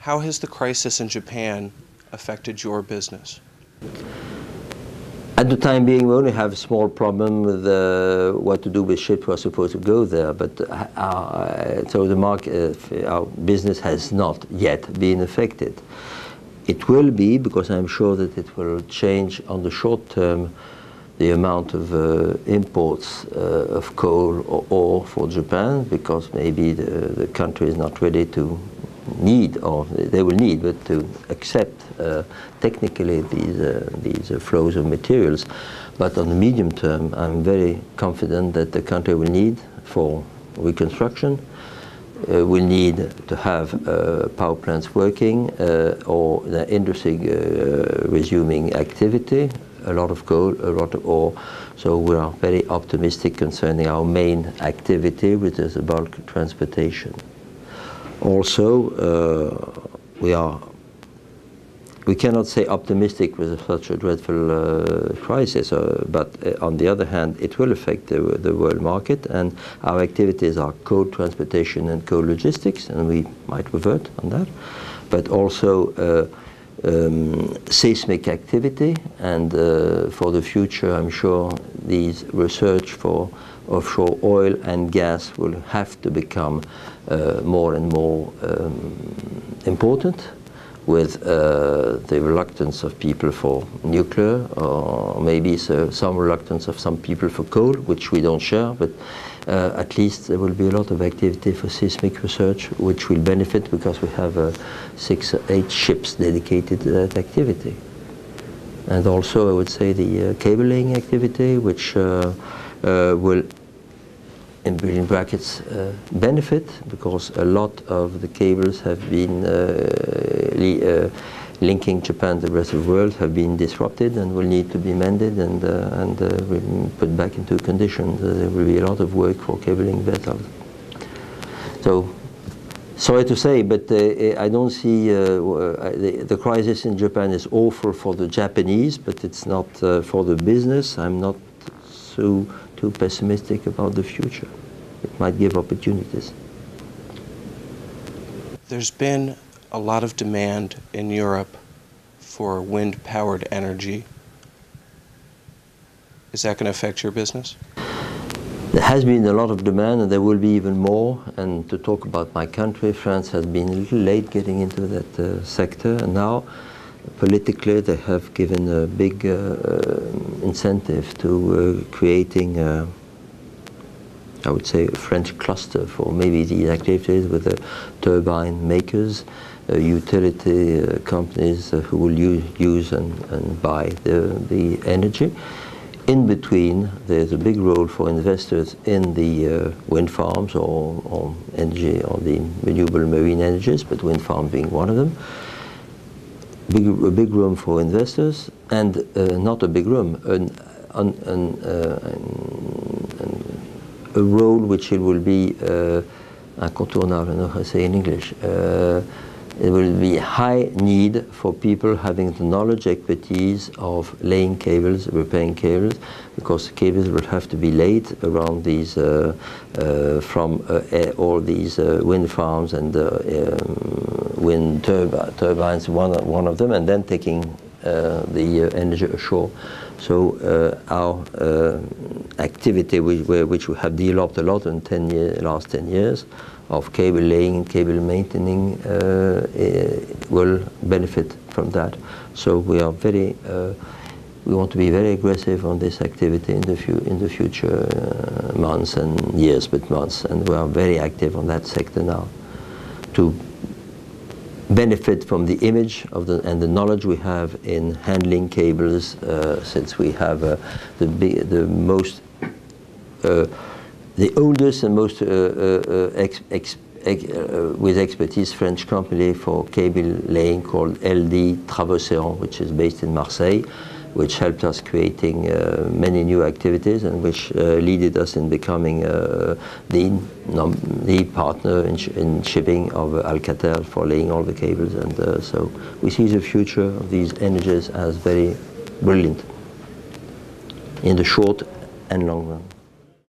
How has the crisis in Japan affected your business? At the time being, we only have a small problem with what to do with ships who are supposed to go there, but so the market, our business has not yet been affected. It will be, because I'm sure that it will change on the short term the amount of imports of coal or ore for Japan, because maybe the country is not ready to need, or they will need, but to accept technically these flows of materials. But on the medium term, I'm very confident that the country will need for reconstruction, will need to have power plants working, or the industry resuming activity, a lot of coal, a lot of ore. So we are very optimistic concerning our main activity, which is bulk transportation. Also, we cannot say optimistic with such a dreadful crisis, but on the other hand, it will affect the world market, and our activities are coal transportation and coal logistics, and we might revert on that, but also seismic activity, and for the future, I'm sure these research for offshore oil and gas will have to become more and more important, with the reluctance of people for nuclear, or maybe some reluctance of some people for coal, which we don't share, but at least there will be a lot of activity for seismic research, which will benefit because we have 6 or 8 ships dedicated to that activity. And also, I would say, the cable laying activity, which will, in brackets, benefit, because a lot of the cables have been linking Japan to the rest of the world have been disrupted and will need to be mended and put back into condition. There will be a lot of work for cabling vessels. So, sorry to say, but I don't see the crisis in Japan is awful for the Japanese, but it's not for the business. I'm not too pessimistic about the future. It might give opportunities. There's been a lot of demand in Europe for wind-powered energy. Is that going to affect your business? There has been a lot of demand, and there will be even more. And to talk about my country, France has been a little late getting into that sector, and now politically they have given a big incentive to creating I would say a French cluster for maybe these activities with the turbine makers, utility companies who will use and buy the energy. In between, there's a big role for investors in the wind farms or energy, or the renewable marine energies, but wind farm being one of them. A big room for investors, and not a big room, a role which it will be incontournable, I don't know how to say in English. It will be high need for people having the knowledge, expertise of laying cables, repairing cables, because cables will have to be laid around these, from all these wind farms and wind turbines, one of them, and then taking the energy ashore. So our activity, which we have developed a lot in last 10 years, of cable laying, cable maintaining, will benefit from that. So we are very, we want to be very aggressive on this activity in the future months and years, but months, and we are very active on that sector now to benefit from the image of and the knowledge we have in handling cables, since we have the oldest and most with expertise French company for cable laying called LD Travaux-Serrand, which is based in Marseille, which helped us creating many new activities, and which led us in becoming the partner in shipping of Alcatel for laying all the cables. And so we see the future of these energies as very brilliant in the short and long run.